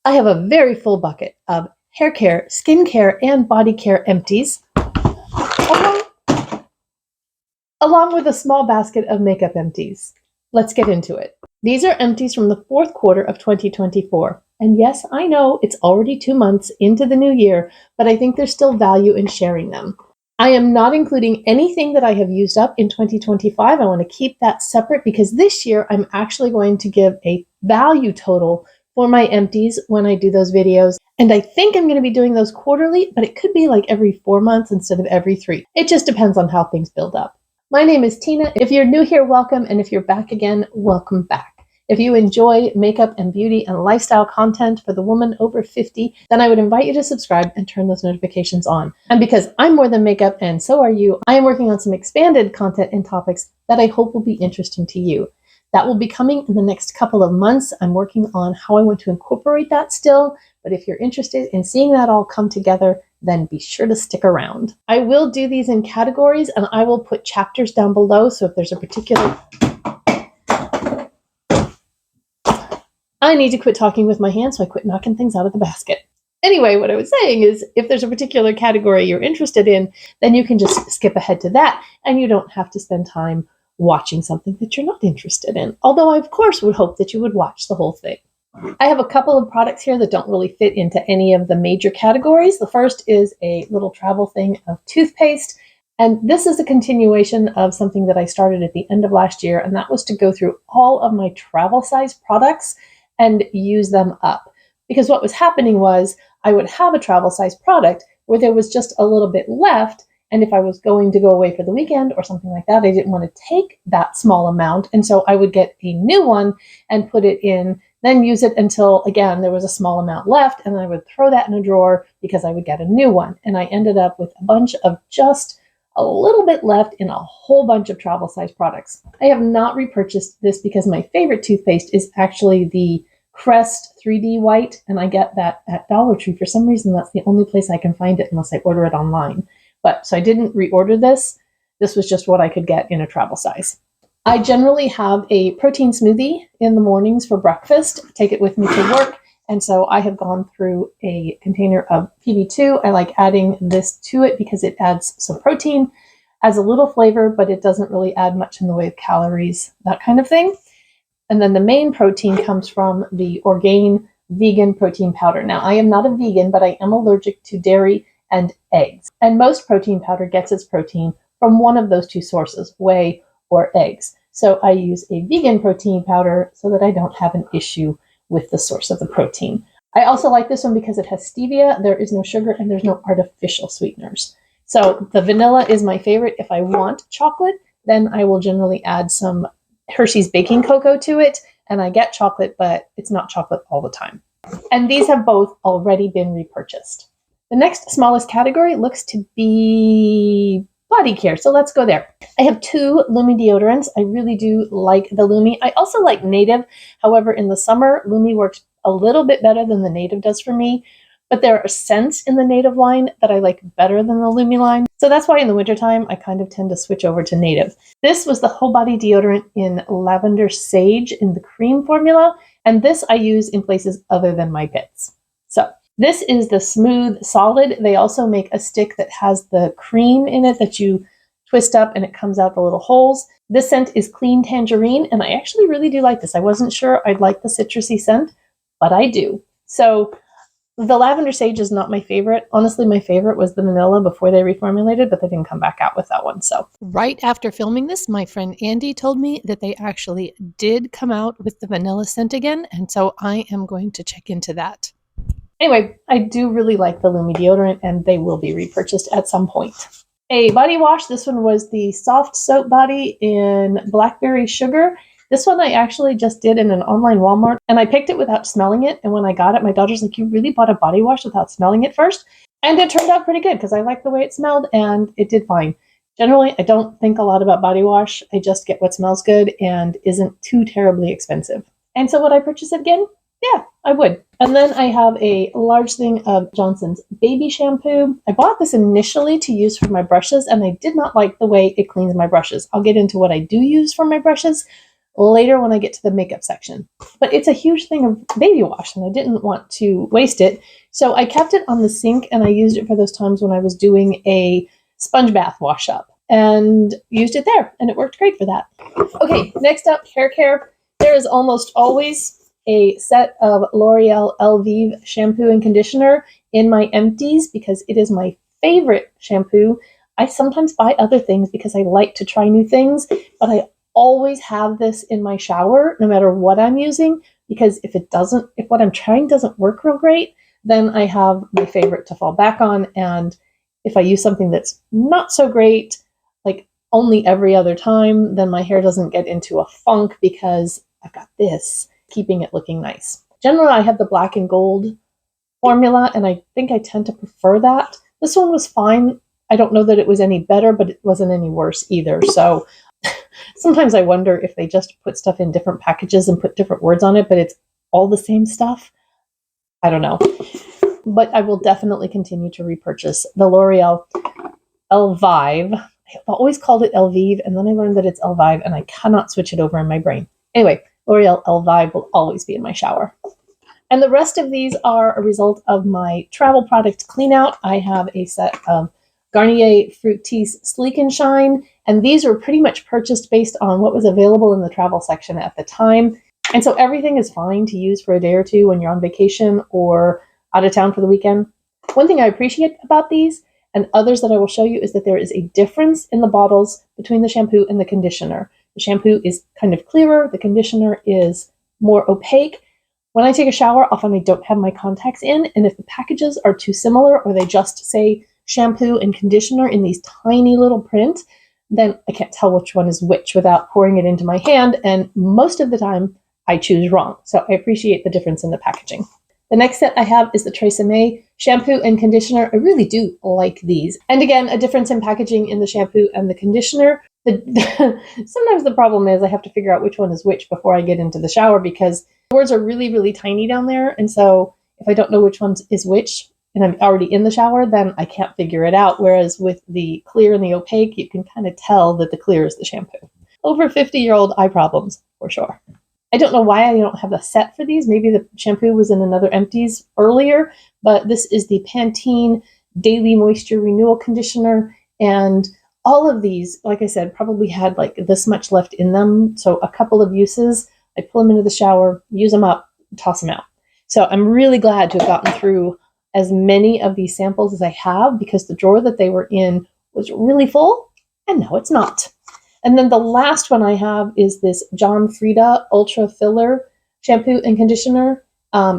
I have a very full bucket of hair care, skin care, and body care empties, along with a small basket of makeup empties. Let's get into it. These are empties from the fourth quarter of 2024. And yes, I know it's already 2 months into the new year, but I think there's still value in sharing them. I am not including anything that I have used up in 2025. I want to keep that separate because this year I'm actually going to give a value total for my empties when I do those videos. And I think I'm going to be doing those quarterly, but it could be like every 4 months instead of every 3. It just depends on how things build up. My name is Tina. If you're new here, welcome. And if you're back again, welcome back. If you enjoy makeup and beauty and lifestyle content for the woman over 50, then I would invite you to subscribe and turn those notifications on. And because I'm more than makeup and so are you, I am working on some expanded content and topics that I hope will be interesting to you. That will be coming in the next couple of months. I'm working on how I want to incorporate that still, but if you're interested in seeing that all come together, then be sure to stick around. I will do these in categories and I will put chapters down below, so if there's a particular... I need to quit talking with my hands, so I quit knocking things out of the basket. Anyway, what I was saying is if there's a particular category you're interested in, then you can just skip ahead to that and you don't have to spend time watching something that you're not interested in. Although I, of course, would hope that you would watch the whole thing. I have a couple of products here that don't really fit into any of the major categories. The first is a little travel thing of toothpaste. And this is a continuation of something that I started at the end of last year, and that was to go through all of my travel size products and use them up. Because what was happening was I would have a travel size product where there was just a little bit left. And if I was going to go away for the weekend or something like that, I didn't want to take that small amount. And so I would get a new one and put it in, then use it until, again, there was a small amount left. And then I would throw that in a drawer because I would get a new one. And I ended up with a bunch of just a little bit left in a whole bunch of travel size products. I have not repurchased this because my favorite toothpaste is actually the Crest 3D White, and I get that at Dollar Tree. For some reason, that's the only place I can find it unless I order it online. But so I didn't reorder this. This was just what I could get in a travel size. I generally have a protein smoothie in the mornings for breakfast. I take it with me to work. And so I have gone through a container of PB2. I like adding this to it because it adds some protein, adds a little flavor, but it doesn't really add much in the way of calories, that kind of thing. And then the main protein comes from the Orgain vegan protein powder. Now, I am not a vegan, but I am allergic to dairy and eggs. And most protein powder gets its protein from one of those two sources, whey or eggs. So I use a vegan protein powder so that I don't have an issue with the source of the protein. I also like this one because it has stevia, there is no sugar, and there's no artificial sweeteners. So the vanilla is my favorite. If I want chocolate, then I will generally add some Hershey's baking cocoa to it, and I get chocolate, but it's not chocolate all the time. And these have both already been repurchased. The next smallest category looks to be body care, so let's go there. I have 2 Lumi deodorants. I really do like the Lumi. I also like Native. However, in the summer, Lumi works a little bit better than the Native does for me. But there are scents in the Native line that I like better than the Lumi line. So that's why in the wintertime, I kind of tend to switch over to Native. This was the whole body deodorant in lavender sage in the cream formula. And this I use in places other than my pits. So this is the smooth solid. They also make a stick that has the cream in it that you twist up and it comes out the little holes. This scent is clean tangerine. And I actually really do like this. I wasn't sure I'd like the citrusy scent, but I do. So the lavender sage is not my favorite. Honestly, my favorite was the vanilla before they reformulated, but they didn't come back out with that one. So right after filming this, my friend Andy told me that they actually did come out with the vanilla scent again. And so I am going to check into that. Anyway, I do really like the Lumi deodorant and they will be repurchased at some point. A body wash. This one was the soft soap body in blackberry sugar. This one I actually just did in an online Walmart, and I picked it without smelling it. And when I got it, my daughter's like, "You really bought a body wash without smelling it first?" And it turned out pretty good because I liked the way it smelled and it did fine. Generally, I don't think a lot about body wash. I just get what smells good and isn't too terribly expensive. And so would I purchase it again? Yeah, I would. And then I have a large thing of Johnson's baby shampoo. I bought this initially to use for my brushes, and I did not like the way it cleans my brushes. I'll get into what I do use for my brushes. later when I get to the makeup section. But it's a huge thing of baby wash, and I didn't want to waste it. So I kept it on the sink, and I used it for those times when I was doing a sponge bath wash up, and used it there, and it worked great for that. Okay, next up, hair care. There is almost always a set of L'Oreal Elvive shampoo and conditioner in my Empties because it is my favorite shampoo. I sometimes buy other things because I like to try new things, but I always have this in my shower no matter what I'm using, because if what I'm trying doesn't work real great, then I have my favorite to fall back on. And if I use something that's not so great, like only every other time, then my hair doesn't get into a funk because I've got this keeping it looking nice. Generally, I have the black and gold formula, and I think I tend to prefer that. This one was fine. I don't know that it was any better, but it wasn't any worse either. So sometimes I wonder if they just put stuff in different packages and put different words on it, but it's all the same stuff. I don't know. But I will definitely continue to repurchase the L'Oreal Elvive. I've always called it Elvive, and then I learned that it's Elvive, and I cannot switch it over in my brain. Anyway, L'Oreal Elvive will always be in my shower. And the rest of these are a result of my travel product clean out. I have a set of Garnier Fructis Sleek and Shine, and these were pretty much purchased based on what was available in the travel section at the time. And so everything is fine to use for a day or two when you're on vacation or out of town for the weekend. One thing I appreciate about these and others that I will show you is that there is a difference in the bottles between the shampoo and the conditioner. The shampoo is kind of clearer, the conditioner is more opaque. When I take a shower, often I don't have my contacts in, and if the packages are too similar or they just say shampoo and conditioner in these tiny little print, then I can't tell which one is which without pouring it into my hand, and most of the time I choose wrong. So I appreciate the difference in the packaging. The next set I have is the Tresemme shampoo and conditioner. I really do like these. And again, a difference in packaging in the shampoo and the conditioner. Sometimes the problem is I have to figure out which one is which before I get into the shower because the words are really, really tiny down there. And so if I don't know which one is which and I'm already in the shower, then I can't figure it out. Whereas with the clear and the opaque, you can kind of tell that the clear is the shampoo. Over 50-year-old eye problems, for sure. I don't know why I don't have a set for these. Maybe the shampoo was in another Empties earlier, but this is the Pantene Daily Moisture Renewal Conditioner. And all of these, like I said, probably had like this much left in them. So a couple of uses. I pull them into the shower, use them up, toss them out. So I'm really glad to have gotten through as many of these samples as I have because the drawer that they were in was really full, and now it's not. And then the last one I have is this John Frieda Ultra Filler Shampoo and Conditioner.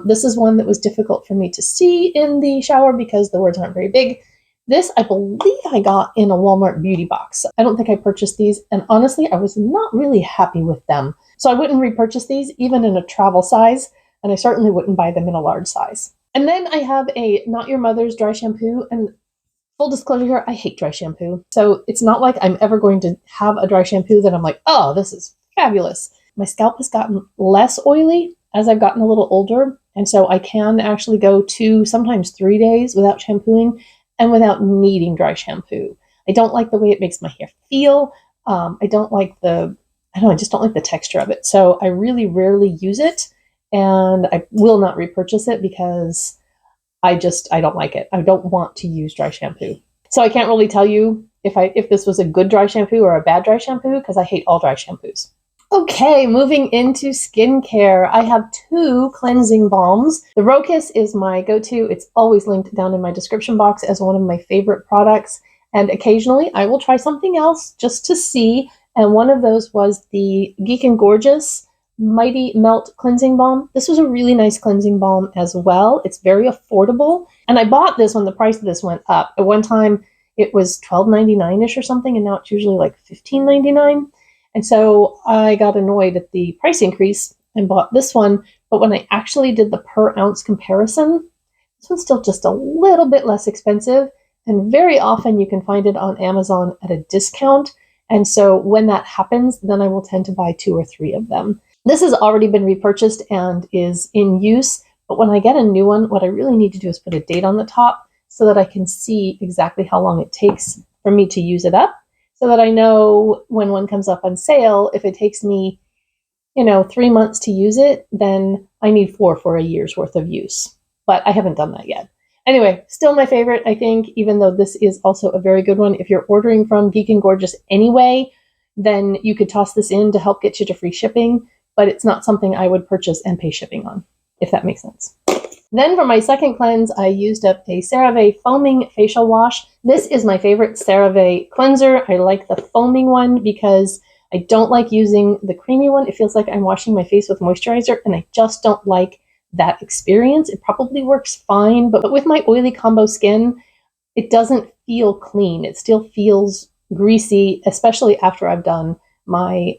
This is one that was difficult for me to see in the shower because the words aren't very big. This, I believe I got in a Walmart beauty box. I don't think I purchased these, and honestly, I was not really happy with them. So I wouldn't repurchase these even in a travel size, and I certainly wouldn't buy them in a large size. And then I have a Not Your Mother's dry shampoo, and full disclosure here, I hate dry shampoo. So it's not like I'm ever going to have a dry shampoo that I'm like, oh, this is fabulous. My scalp has gotten less oily as I've gotten a little older. And so I can actually go 2, sometimes 3 days without shampooing and without needing dry shampoo. I don't like the way it makes my hair feel. I just don't like the texture of it. So I really rarely use it, and I will not repurchase it because I don't like it. I don't want to use dry shampoo. So I can't really tell you if this was a good dry shampoo or a bad dry shampoo because I hate all dry shampoos. Okay, moving into skincare. I have 2 cleansing balms. The Rocus is my go-to. It's always linked down in my description box as one of my favorite products. And occasionally I will try something else just to see. And one of those was the Geek and Gorgeous Mighty Melt Cleansing Balm. This was a really nice cleansing balm as well. It's very affordable. And I bought this when the price of this went up. At one time it was $12.99-ish or something, and now it's usually like $15.99. And so I got annoyed at the price increase and bought this one. But when I actually did the per ounce comparison, this one's still just a little bit less expensive. And very often you can find it on Amazon at a discount. And so when that happens, then I will tend to buy 2 or 3 of them. This has already been repurchased and is in use. But when I get a new one, what I really need to do is put a date on the top so that I can see exactly how long it takes for me to use it up, so that I know when one comes up on sale, if it takes me 3 months to use it, then I need 4 for a year's worth of use. But I haven't done that yet. Anyway, still my favorite, I think, even though this is also a very good one. If you're ordering from Geek and Gorgeous anyway, then you could toss this in to help get you to free shipping, but it's not something I would purchase and pay shipping on, if that makes sense. Then for my second cleanse, I used up a CeraVe foaming facial wash. This is my favorite CeraVe cleanser. I like the foaming one because I don't like using the creamy one. It feels like I'm washing my face with moisturizer, and I just don't like that experience. It probably works fine, but with my oily combo skin, it doesn't feel clean. It still feels greasy, especially after I've done my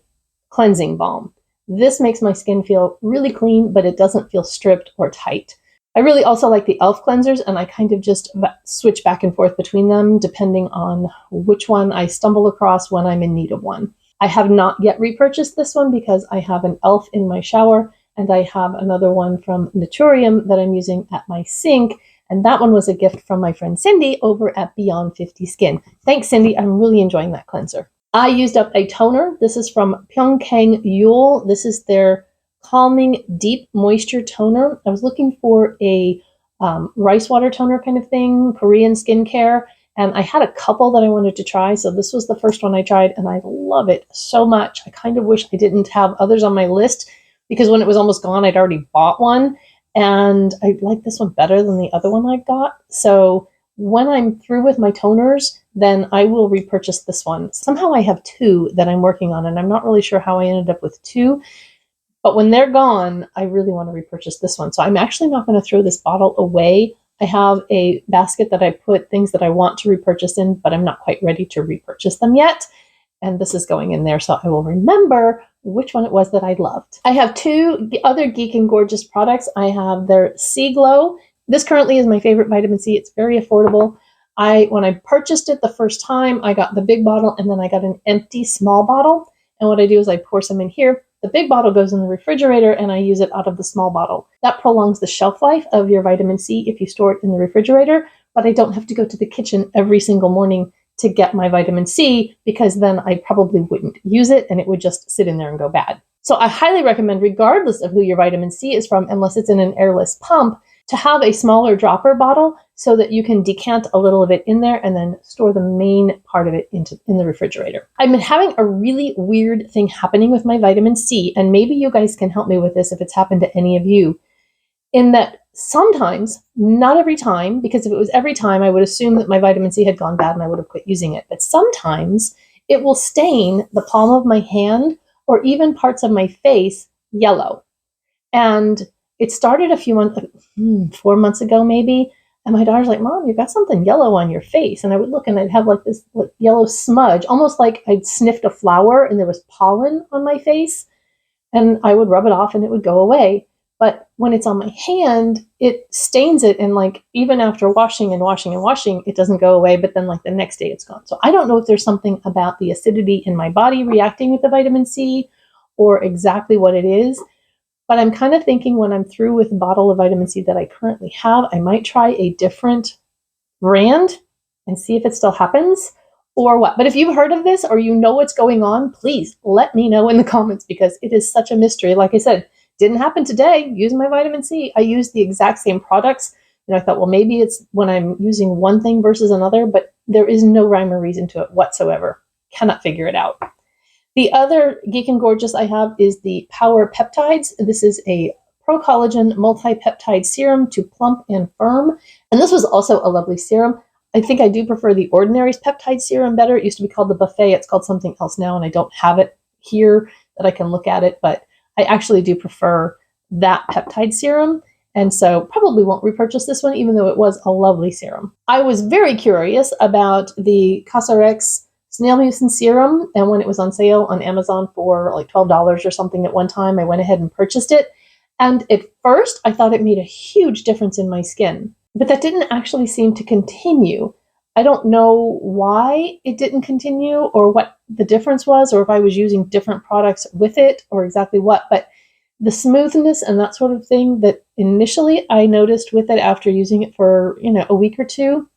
cleansing balm. This makes my skin feel really clean, but it doesn't feel stripped or tight. I really also like the e.l.f. cleansers, and I kind of just switch back and forth between them depending on which one I stumble across when I'm in need of one. I have not yet repurchased this one because I have an e.l.f. in my shower, and I have another one from Naturium that I'm using at my sink, and that one was a gift from my friend Cindy over at Beyond 50 Skin. Thanks, Cindy. I'm really enjoying that cleanser. I used up a toner. This is from Pyeongkang Yul. This is their Calming Deep Moisture Toner. I was looking for a rice water toner kind of thing, Korean skincare, and I had a couple that I wanted to try, so this was the first one I tried, and I love it so much. I kind of wish I didn't have others on my list, because when it was almost gone, I'd already bought one, and I like this one better than the other one I got. So when I'm through with my toners, then I will repurchase this one. Somehow I have 2 that I'm working on, and I'm not really sure how I ended up with 2. But when they're gone, I really want to repurchase this one. So I'm actually not going to throw this bottle away. I have a basket that I put things that I want to repurchase in, but I'm not quite ready to repurchase them yet. And this is going in there, so I will remember which one it was that I loved. I have 2 other Geek and Gorgeous products. I have their Sea Glow. This currently is my favorite vitamin C. It's very affordable. When I purchased it the first time, I got the big bottle, and then I got an empty small bottle. And what I do is I pour some in here. The big bottle goes in the refrigerator, and I use it out of the small bottle. That prolongs the shelf life of your vitamin C if you store it in the refrigerator, but I don't have to go to the kitchen every single morning to get my vitamin C, because then I probably wouldn't use it and it would just sit in there and go bad. So I highly recommend, regardless of who your vitamin C is from, unless it's in an airless pump, to have a smaller dropper bottle so that you can decant a little of it in there and then store the main part of it in the refrigerator. I've been having a really weird thing happening with my vitamin C, and maybe you guys can help me with this if it's happened to any of you, in that sometimes, not every time, because if it was every time, I would assume that my vitamin C had gone bad and I would have quit using it, but sometimes it will stain the palm of my hand or even parts of my face yellow. And it started a few months, 4 months ago maybe, and my daughter's like, "Mom, you've got something yellow on your face." And I would look, and I'd have like this yellow smudge, almost like I'd sniffed a flower and there was pollen on my face, and I would rub it off and it would go away. But when it's on my hand, it stains it, and like even after washing and washing and washing, it doesn't go away, but then like the next day it's gone. So I don't know if there's something about the acidity in my body reacting with the vitamin C or exactly what it is. But I'm kind of thinking when I'm through with the bottle of vitamin C that I currently have, I might try a different brand and see if it still happens or what. But if you've heard of this or you know what's going on, please let me know in the comments, because it is such a mystery. Like I said, didn't happen today using my vitamin C. I use the exact same products. I thought, well, maybe it's when I'm using one thing versus another, but there is no rhyme or reason to it whatsoever. Cannot figure it out. The other Geek and Gorgeous I have is the Power Peptides. This is a pro-collagen multi-peptide serum to plump and firm. And this was also a lovely serum. I think I do prefer the Ordinary's peptide serum better. It used to be called the Buffet. It's called something else now, and I don't have it here that I can look at it, but I actually do prefer that peptide serum. And so probably won't repurchase this one, even though it was a lovely serum. I was very curious about the Cosrx snail mucin serum, and when it was on sale on Amazon for like $12 or something at one time, I went ahead and purchased it. And at first, I thought it made a huge difference in my skin, but that didn't actually seem to continue. I don't know why it didn't continue or what the difference was, or if I was using different products with it or exactly what, but the smoothness and that sort of thing that initially I noticed with it after using it for, a week or two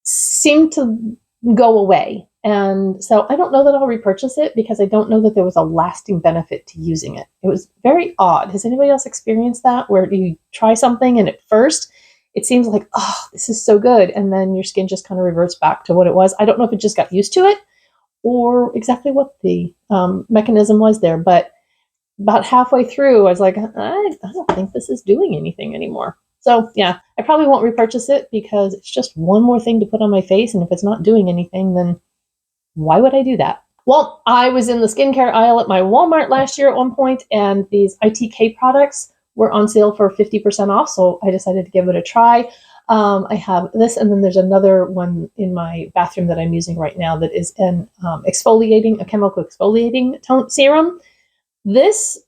seemed to go away. And so I don't know that I'll repurchase it because I don't know that there was a lasting benefit to using it. It was very odd. Has anybody else experienced that where you try something and at first it seems like, oh, this is so good. And then your skin just kind of reverts back to what it was. I don't know if it just got used to it or exactly what the mechanism was there. But about halfway through, I was like, I don't think this is doing anything anymore. So yeah, I probably won't repurchase it because it's just one more thing to put on my face. And if it's not doing anything, then why would I do that? Well, I was in the skincare aisle at my Walmart last year at one point, and these ITK products were on sale for 50% off, so I decided to give it a try. I have this, and then there's another one in my bathroom that I'm using right now that is a chemical exfoliating tone serum. This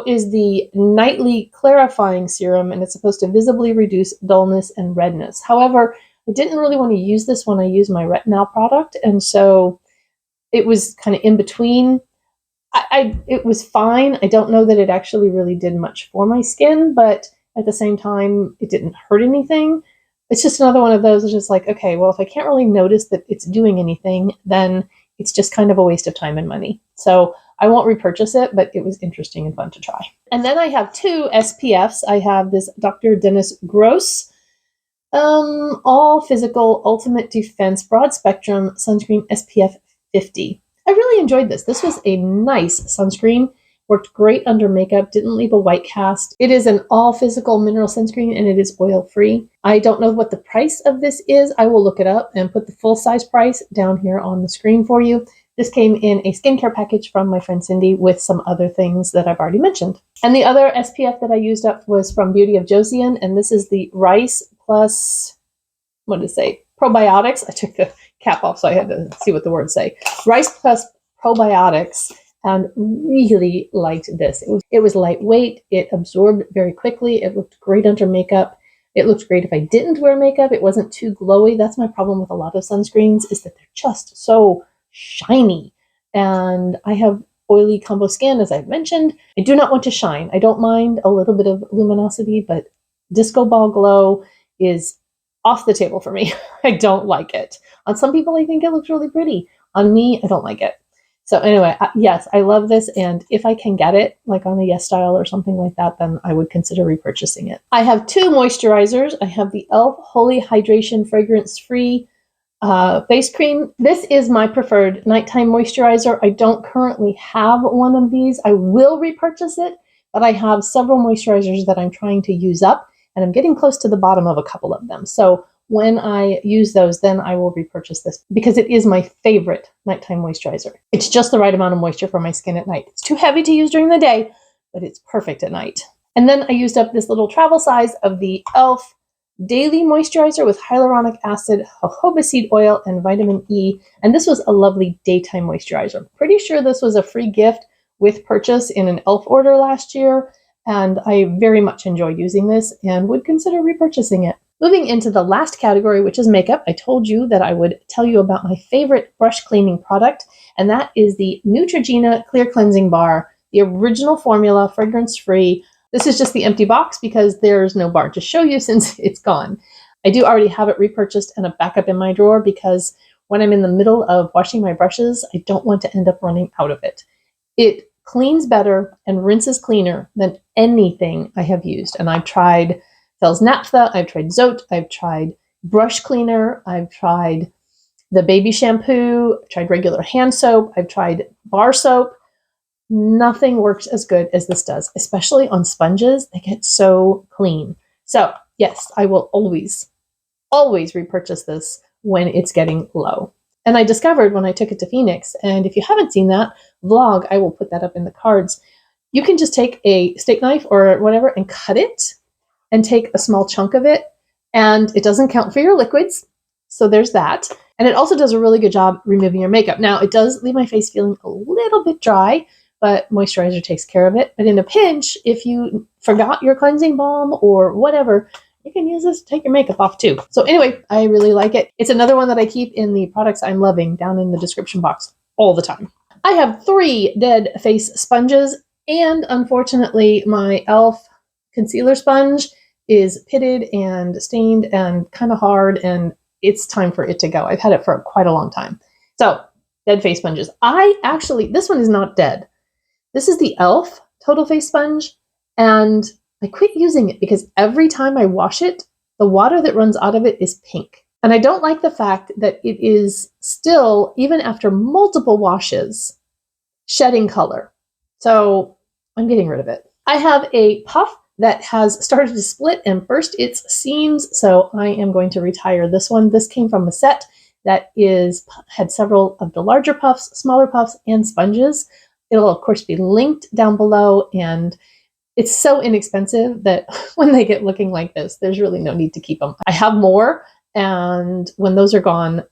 is the nightly clarifying serum, and it's supposed to visibly reduce dullness and redness. However, I didn't really want to use this when I used my retinol product, and so it was kind of in between. It was fine. I don't know that it actually really did much for my skin, but at the same time, it didn't hurt anything. It's just another one of those. It's just like, okay, well, if I can't really notice that it's doing anything, then it's just kind of a waste of time and money. So I won't repurchase it, but it was interesting and fun to try. And then I have two SPFs. I have this Dr. Dennis Gross All Physical Ultimate Defense Broad Spectrum Sunscreen SPF 50. I really enjoyed this. This was a nice sunscreen. Worked great under makeup, didn't leave a white cast. It is an all physical mineral sunscreen and it is oil free. I don't know what the price of this is. I will look it up and put the full size price down here on the screen for you. This came in a skincare package from my friend Cindy with some other things that I've already mentioned. And the other SPF that I used up was from Beauty of Joseon, and this is the Rice Plus, what did it say? Probiotics. I took the cap off, so I had to see what the words say. Rice Plus Probiotics, and really liked this. It was lightweight. It absorbed very quickly. It looked great under makeup. It looked great if I didn't wear makeup. It wasn't too glowy. That's my problem with a lot of sunscreens, is that they're just so shiny. And I have oily combo skin, as I've mentioned. I do not want to shine. I don't mind a little bit of luminosity, but disco ball glow is off the table for me. I don't like it. On some people, I think it looks really pretty. On me, I don't like it. So anyway, yes, I love this. And if I can get it, like on a Yes Style or something like that, then I would consider repurchasing it. I have two moisturizers. I have the e.l.f. Holy Hydration Fragrance Free face cream. This is my preferred nighttime moisturizer. I don't currently have one of these. I will repurchase it, but I have several moisturizers that I'm trying to use up, and I'm getting close to the bottom of a couple of them. So when I use those, then I will repurchase this because it is my favorite nighttime moisturizer. It's just the right amount of moisture for my skin at night. It's too heavy to use during the day, but it's perfect at night. And then I used up this little travel size of the e.l.f. Daily Moisturizer with hyaluronic acid, jojoba seed oil, and vitamin E. And this was a lovely daytime moisturizer. I'm pretty sure this was a free gift with purchase in an e.l.f. order last year. And I very much enjoy using this and would consider repurchasing it. Moving into the last category, which is makeup, I told you that I would tell you about my favorite brush cleaning product, and that is the Neutrogena Clear Cleansing Bar, the original formula, fragrance-free. This is just the empty box because there's no bar to show you since it's gone. I do already have it repurchased and a backup in my drawer because when I'm in the middle of washing my brushes, I don't want to end up running out of it. It cleans better and rinses cleaner than anything I have used. And I've tried Fels Naphtha, I've tried Zote, I've tried brush cleaner, I've tried the baby shampoo, I've tried regular hand soap, I've tried bar soap. Nothing works as good as this does, especially on sponges. They get so clean. So yes, I will always repurchase this when it's getting low. And I discovered when I took it to Phoenix, and if you haven't seen that vlog, I will put that up in the cards. You can just take a steak knife or whatever and cut it and take a small chunk of it, and it doesn't count for your liquids. So there's that. And it also does a really good job removing your makeup. Now, it does leave my face feeling a little bit dry, but moisturizer takes care of it. But in a pinch, if you forgot your cleansing balm or whatever, you can use this to take your makeup off too. So anyway, I really like it. It's another one that I keep in the products I'm loving down in the description box all the time. I have 3 dead face sponges, and unfortunately, my e.l.f. concealer sponge is pitted and stained and kind of hard, and it's time for it to go. I've had it for quite a long time. So dead face sponges. This one is not dead. This is the e.l.f. Total Face Sponge, and I quit using it because every time I wash it, the water that runs out of it is pink. And I don't like the fact that it is still, even after multiple washes, shedding color. So I'm getting rid of it. I have a puff that has started to split and burst its seams, so I am going to retire this one. This came from a set that had several of the larger puffs, smaller puffs, and sponges. It'll, of course, be linked down below, and it's so inexpensive that when they get looking like this, there's really no need to keep them. I have more, and when those are gone,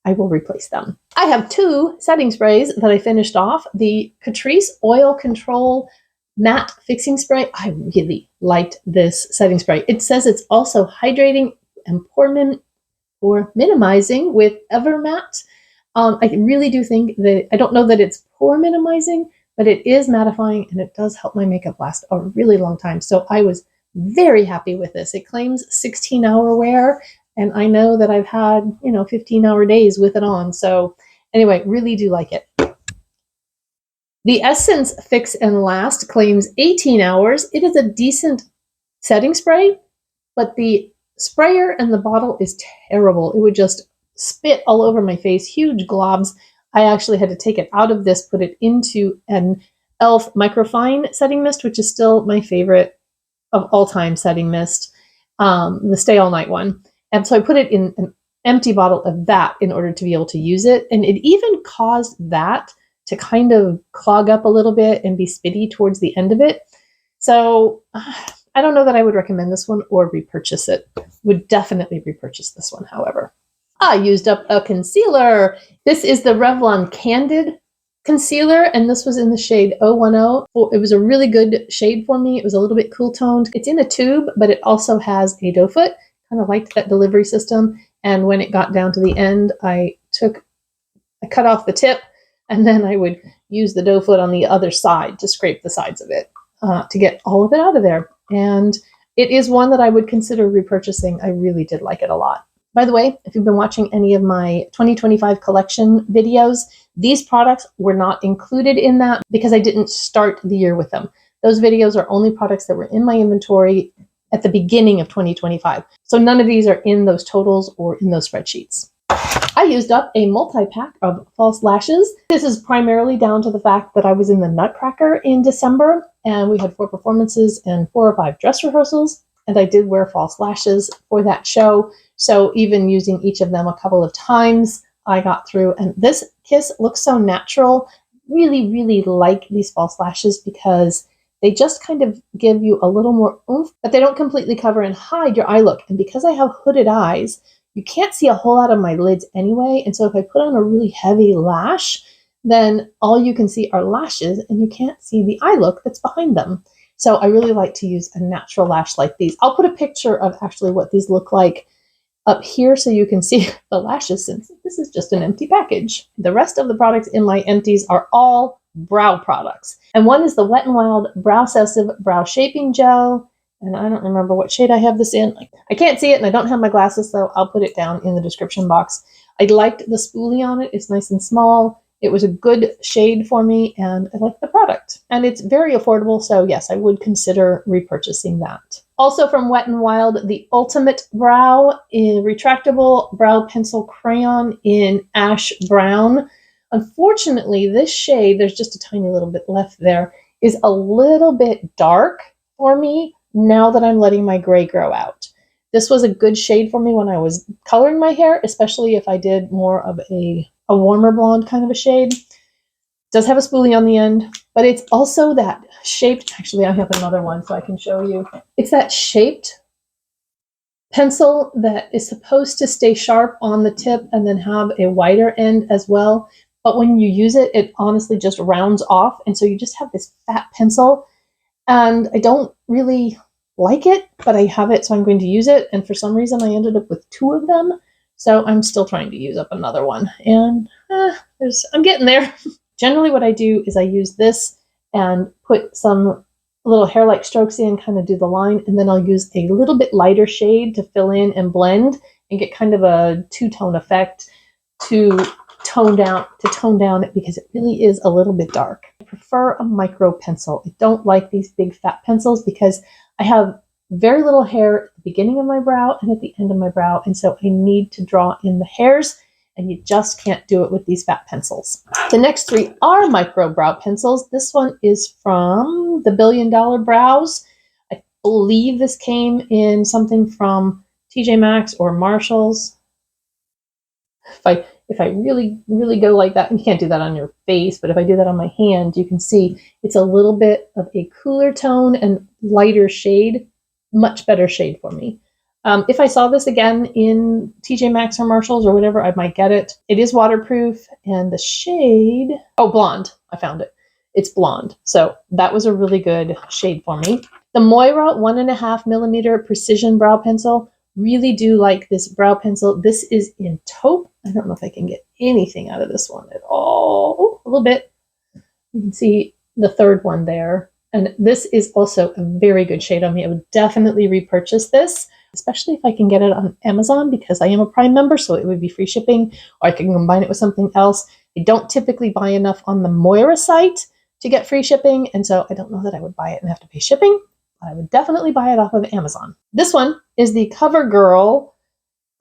I will replace them. I have 2 setting sprays that I finished off. The Catrice Oil Control Matte Fixing Spray. I really liked this setting spray. It says it's also hydrating and pore minimizing with Evermatte. I really do think that, I don't know that it's pore minimizing, but it is mattifying and it does help my makeup last a really long time. So I was very happy with this. It claims 16-hour wear, and I know that I've had, 15-hour days with it on. So anyway, really do like it. The Essence Fix and Last claims 18 hours. It is a decent setting spray, but the sprayer and the bottle is terrible. It would just spit all over my face, huge globs. I actually had to take it out of this, put it into an e.l.f. Microfine setting mist, which is still my favorite of all time setting mist, the Stay All Night one. And so I put it in an empty bottle of that in order to be able to use it. And it even caused that to kind of clog up a little bit and be spitty towards the end of it. So I don't know that I would recommend this one or repurchase it. Would definitely repurchase this one, however. I used up a concealer. This is the Revlon Candid concealer, and this was in the shade 010. It was a really good shade for me. It was a little bit cool toned. It's in a tube, but it also has a doe foot. Kind of liked that delivery system. And when it got down to the end, I cut off the tip, and then I would use the doe foot on the other side to scrape the sides of it to get all of it out of there. And it is one that I would consider repurchasing. I really did like it a lot. By the way, if you've been watching any of my 2025 collection videos, these products were not included in that because I didn't start the year with them. Those videos are only products that were in my inventory at the beginning of 2025. So none of these are in those totals or in those spreadsheets. I used up a multi-pack of false lashes. This is primarily down to the fact that I was in the Nutcracker in December, and we had 4 performances and 4 or 5 dress rehearsals, and I did wear false lashes for that show. So even using each of them a couple of times, I got through. And this kiss looks so natural. Really, really like these false lashes because they just kind of give you a little more oomph, but they don't completely cover and hide your eye look. And because I have hooded eyes, you can't see a whole lot of my lids anyway. And so if I put on a really heavy lash, then all you can see are lashes and you can't see the eye look that's behind them. So I really like to use a natural lash like these. I'll put a picture of actually what these look like up here so you can see the lashes, since this is just an empty package. The rest of the products in my empties are all brow products. And one is the Wet n Wild Brow Obsessive Brow Shaping Gel. And I don't remember what shade I have this in. I can't see it and I don't have my glasses, so I'll put it down in the description box. I liked the spoolie on it. It's nice and small. It was a good shade for me and I like the product. And it's very affordable, so yes, I would consider repurchasing that. Also from Wet n Wild, the Ultimate Brow Retractable Brow Pencil Crayon in Ash Brown. Unfortunately, this shade, there's just a tiny little bit left there, is a little bit dark for me now that I'm letting my gray grow out. This was a good shade for me when I was coloring my hair, especially if I did more of a warmer blonde kind of a shade. Does have a spoolie on the end, but it's also that shaped, actually I have another one so I can show you. It's that shaped pencil that is supposed to stay sharp on the tip and then have a wider end as well. But when you use it, it honestly just rounds off. And so you just have this fat pencil. And I don't really like it, but I have it, so I'm going to use it. And for some reason, I ended up with 2 of them. So I'm still trying to use up another one. And I'm getting there. Generally, what I do is I use this and put some little hair-like strokes in, kind of do the line. And then I'll use a little bit lighter shade to fill in and blend and get kind of a 2-tone effect to tone down it because it really is a little bit dark. I prefer a micro pencil. I don't like these big fat pencils because I have very little hair at the beginning of my brow and at the end of my brow, and so I need to draw in the hairs, and you just can't do it with these fat pencils. The next three are micro brow pencils. This one is from the $1 Billion Brows. I believe this came in something from TJ Maxx or Marshall's. If I really, really go like that, and you can't do that on your face, but if I do that on my hand, you can see it's a little bit of a cooler tone and lighter shade, much better shade for me. If I saw this again in TJ Maxx or Marshalls or whatever, I might get it. It is waterproof, and the shade, oh, blonde, I found it. It's blonde, so that was a really good shade for me. The Moira 1.5 millimeter precision brow pencil. Really do like this brow pencil. This is in taupe. I don't know if I can get anything out of this one at all. Oh, a little bit. You can see the third one there. And this is also a very good shade on me. I would definitely repurchase this, especially if I can get it on Amazon because I am a Prime member, so it would be free shipping, or I can combine it with something else. I don't typically buy enough on the Moira site to get free shipping, and so I don't know that I would buy it and have to pay shipping. I would definitely buy it off of Amazon. This one is the CoverGirl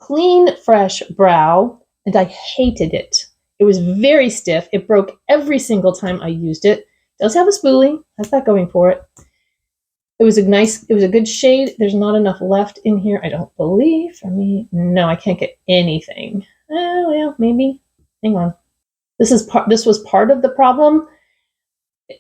Clean Fresh Brow, and I hated it. It was very stiff. It broke every single time I used it. It does have a spoolie. Has that going for it. It was a good shade. There's not enough left in here, I don't believe. For me, no, I can't get anything. Well, maybe. Hang on. This was part of the problem.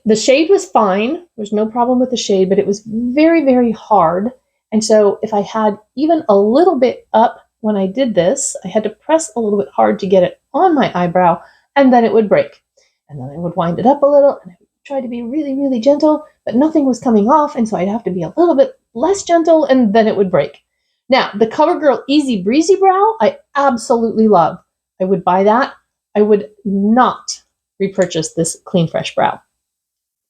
The shade was fine. There's no problem with the shade, but it was very, very hard. And so if I had even a little bit up when I did this, I had to press a little bit hard to get it on my eyebrow, and then it would break. And then I would wind it up a little, and I would try to be really, really gentle, but nothing was coming off, and so I'd have to be a little bit less gentle, and then it would break. Now, the CoverGirl Easy Breezy Brow, I absolutely love. I would buy that. I would not repurchase this Clean Fresh Brow.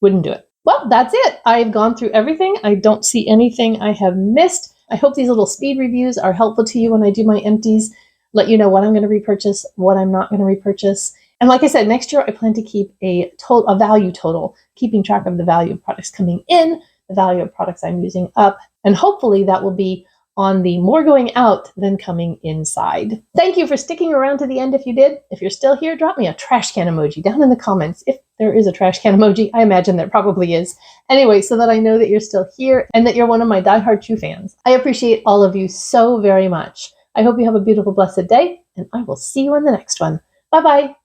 Wouldn't do it. Well, that's it. I've gone through everything. I don't see anything I have missed. I hope these little speed reviews are helpful to you when I do my empties. Let you know what I'm going to repurchase, what I'm not going to repurchase. And like I said, next year I plan to keep a value total, keeping track of the value of products coming in, the value of products I'm using up, and hopefully that will be on the more going out than coming inside. Thank you for sticking around to the end if you did. If you're still here, drop me a trash can emoji down in the comments. If there is a trash can emoji, I imagine there probably is. Anyway, so that I know that you're still here and that you're one of my diehard Chew fans. I appreciate all of you so very much. I hope you have a beautiful, blessed day, and I will see you in the next one. Bye-bye.